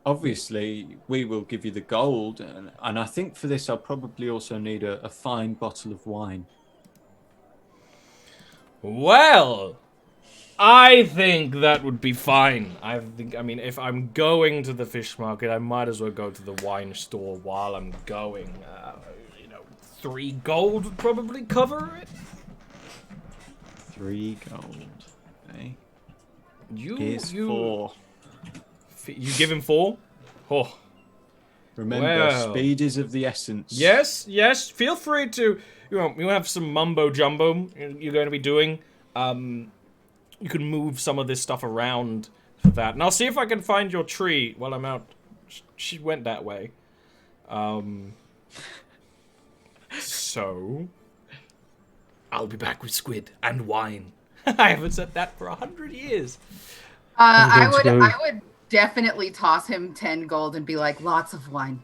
Obviously, we will give you the gold, and I think for this I'll probably also need a fine bottle of wine. Well, I think that would be fine. I mean, if I'm going to the fish market, I might as well go to the wine store while I'm going. 3 gold would probably cover it. 3 gold. Okay. Here's 4. You give him 4? Oh. Remember, speed is of the essence. Yes. Feel free to. You have some mumbo jumbo you're going to be doing. You can move some of this stuff around for that, and I'll see if I can find your tree while I'm out. She went that way. So I'll be back with squid and wine. I haven't said that for 100 years. I would definitely toss him 10 gold and be like, lots of wine.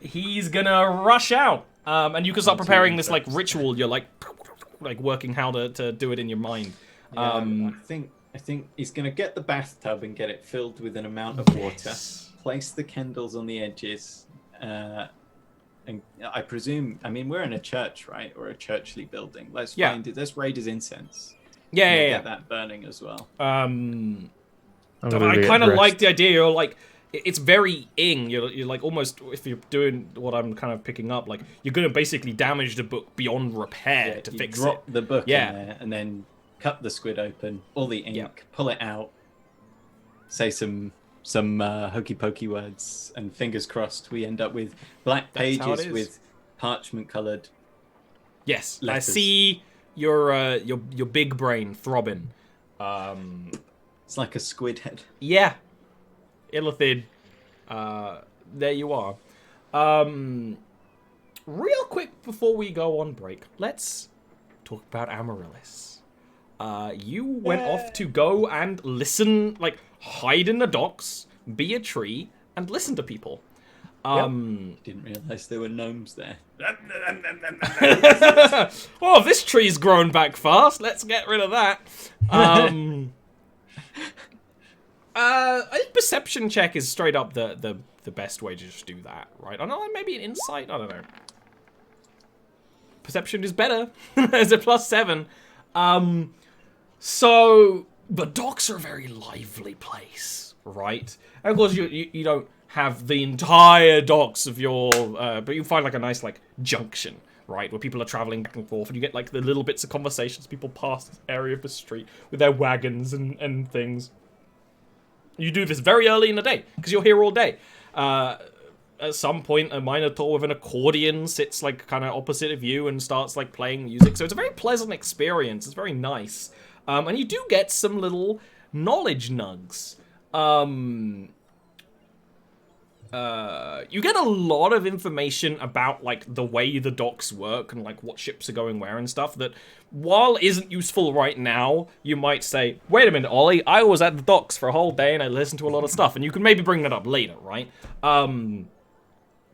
He's gonna rush out, and you can start preparing this like ritual. You're like working how to do it in your mind. I think he's gonna get the bathtub and get it filled with an amount of water. Place the candles on the edges, and I presume. I mean, we're in a church, right, or a churchly building. Let's find it. Let's raid his incense. Get that burning as well. I kind of like the idea. You're like, it's very ing. You're like almost, if you're doing what I'm kind of picking up, like you're going to basically damage the book beyond repair to fix it. Drop the book in there and then cut the squid open, all the ink, pull it out, say some hokey pokey words, and fingers crossed we end up with black pages with parchment coloured. Yes, letters. I see your big brain throbbing. It's like a squid head. Yeah. Illithid. There you are. Real quick before we go on break, let's talk about Amaryllis. You went off to go and listen, like hide in the docks, be a tree, and listen to people. Didn't realise there were gnomes there. Oh, this tree's grown back fast. Let's get rid of that. I think perception check is straight up the best way to just do that, right? I don't know, maybe an insight. I don't know. Perception is better. There's a +7. So the docks are a very lively place, right? And of course, you don't have the entire docks of your, but you find like a nice like junction, right, where people are traveling back and forth, and you get like the little bits of conversations. People pass this area of the street with their wagons and things. You do this very early in the day because you're here all day. At some point, a minotaur with an accordion sits like kind of opposite of you and starts like playing music. So it's a very pleasant experience. It's very nice. And you do get some little knowledge nugs. you get a lot of information about like the way the docks work and like what ships are going where and stuff that while isn't useful right now, you might say, wait a minute, Ollie, I was at the docks for a whole day and I listened to a lot of stuff, and you can maybe bring that up later, right?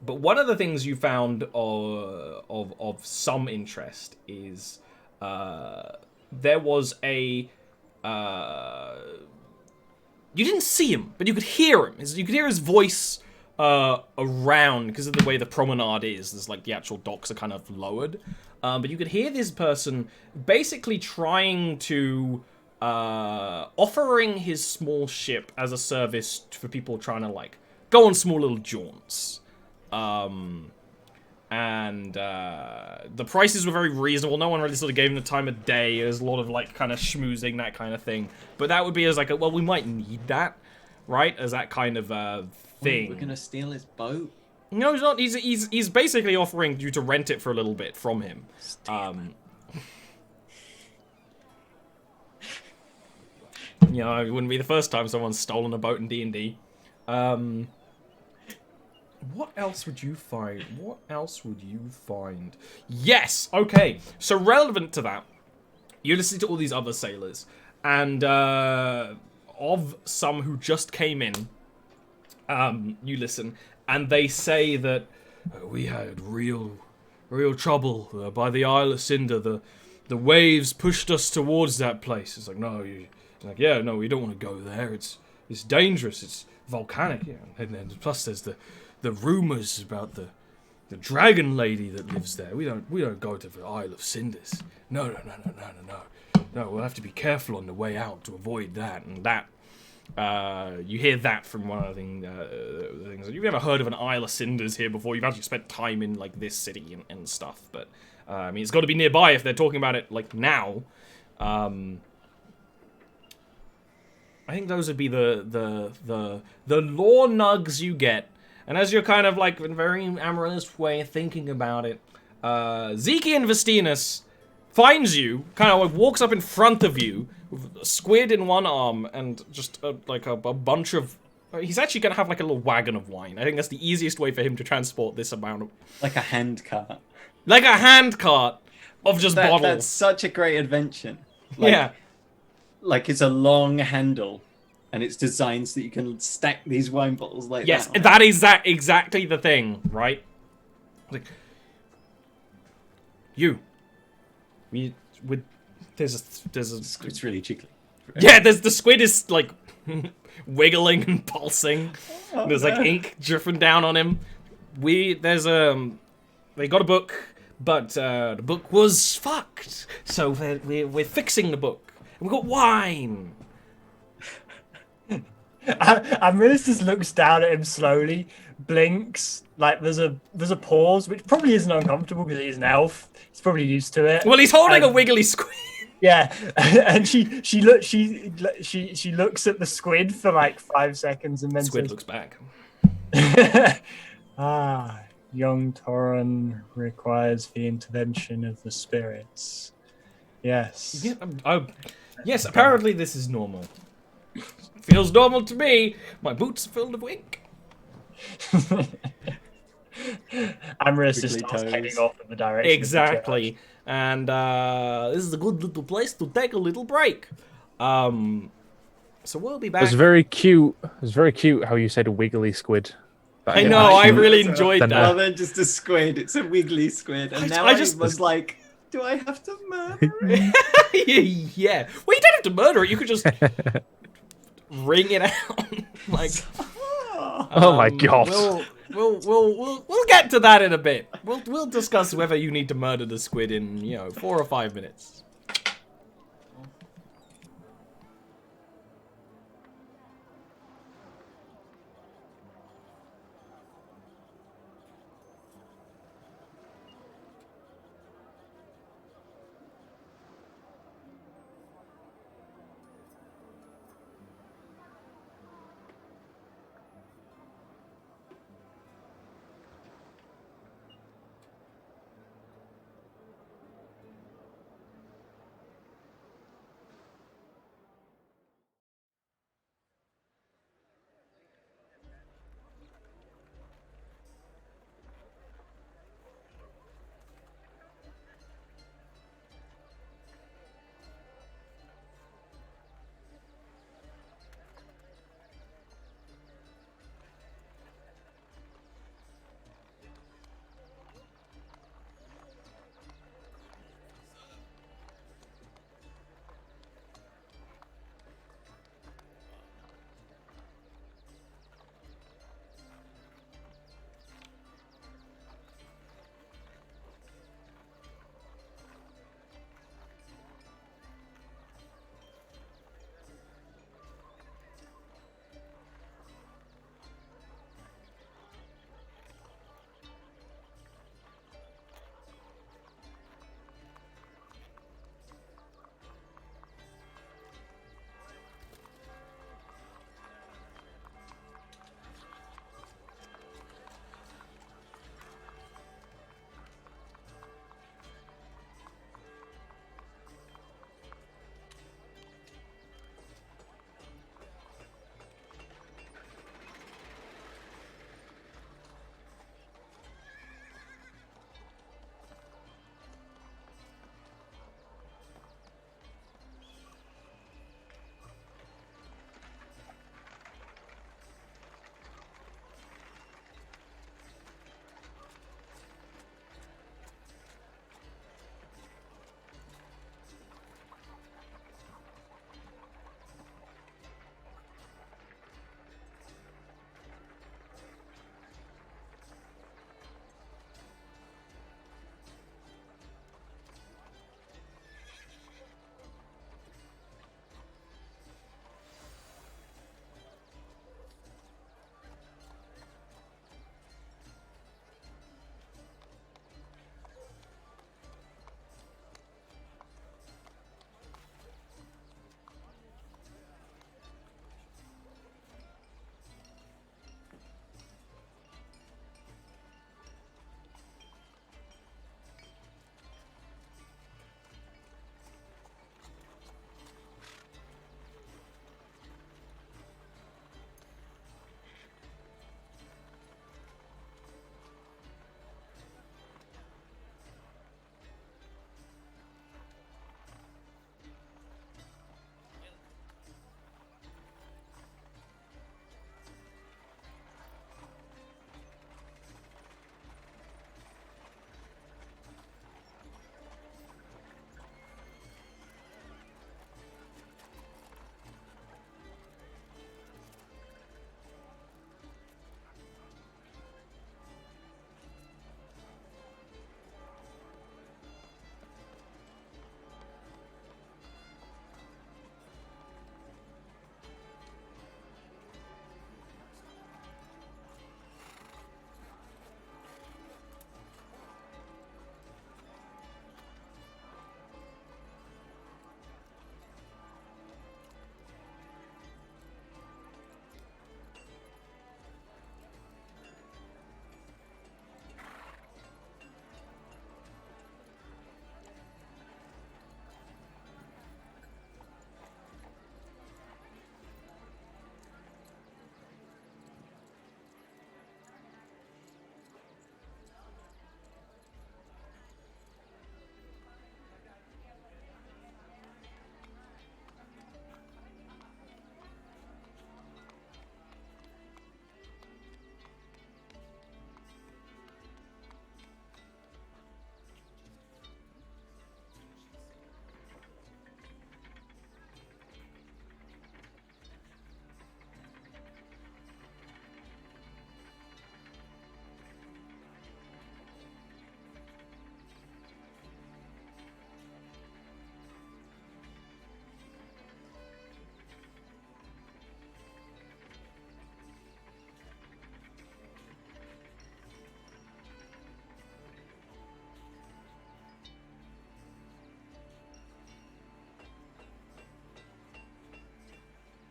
But one of the things you found of some interest is there was a you didn't see him, but you could hear him. You could hear his voice around because of the way the promenade is. There's like the actual docks are kind of lowered, but you could hear this person basically trying to offering his small ship as a service for people trying to like go on small little jaunts. The prices were very reasonable. No one really sort of gave him the time of day. There's a lot of like kind of schmoozing, that kind of thing. But that would be as like a, well, we might need that, right? As that kind of thing. We're gonna steal his boat. No, he's not. He's basically offering you to rent it for a little bit from him. You know, it wouldn't be the first time someone's stolen a boat in D&D. What else would you find? What else would you find? Yes! Okay, so relevant to that, you listen to all these other sailors, and of some who just came in, you listen, and they say that we had real trouble by the Isle of Cinder. The waves pushed us towards that place. It's like, no, like, yeah, no, we don't want to go there. It's dangerous. It's volcanic. Yeah. And then plus there's the rumors about the dragon lady that lives there. We don't go to the Isle of Cinders. No. No, we'll have to be careful on the way out to avoid that. And that, you hear that from one of the things. You've never heard of an Isle of Cinders here before. You've actually spent time in like this city and stuff. But I mean, it's got to be nearby if they're talking about it like now. I think those would be the lore nugs you get. And as you're kind of like in a very amorous way of thinking about it, Zeke and Vestinus finds you, kind of like walks up in front of you with a squid in one arm and just like a bunch of. He's actually gonna have like a little wagon of wine. I think that's the easiest way for him to transport this amount of. Like a hand cart. Like a hand cart of just bottles. That's such a great invention. Like, yeah. Like it's a long handle. And it's designed so that you can stack these wine bottles like that. Yes, that is exactly the thing, right? Like, there's a. It's really cheeky. Yeah, the squid is like wiggling and pulsing. Oh, there's like ink dripping down on him. They got a book, but the book was fucked. So we're fixing the book. And we got wine. Amrilis just looks down at him slowly, blinks, like there's a pause, which probably isn't uncomfortable because he's an elf. He's probably used to it. Well, he's holding a wiggly squid. Yeah, and she looks at the squid for like 5 seconds and then squid says, looks back. Young Torin requires the intervention of the spirits. Yes. Yeah, yes, apparently this is normal. Feels normal to me. My boots are filled with ink. Amris just starts heading off in the direction. Exactly. And this is a good little place to take a little break. So we'll be back. It was very cute. It was very cute how you said wiggly squid. I know, I really enjoyed that. Well, they're just a squid. It's a wiggly squid. And now I just was like, do I have to murder it? Yeah. Well, you don't have to murder it. You could just ring it out. Like, oh my god. We'll get to that in a bit. We'll discuss whether you need to murder the squid in 4 or 5 minutes.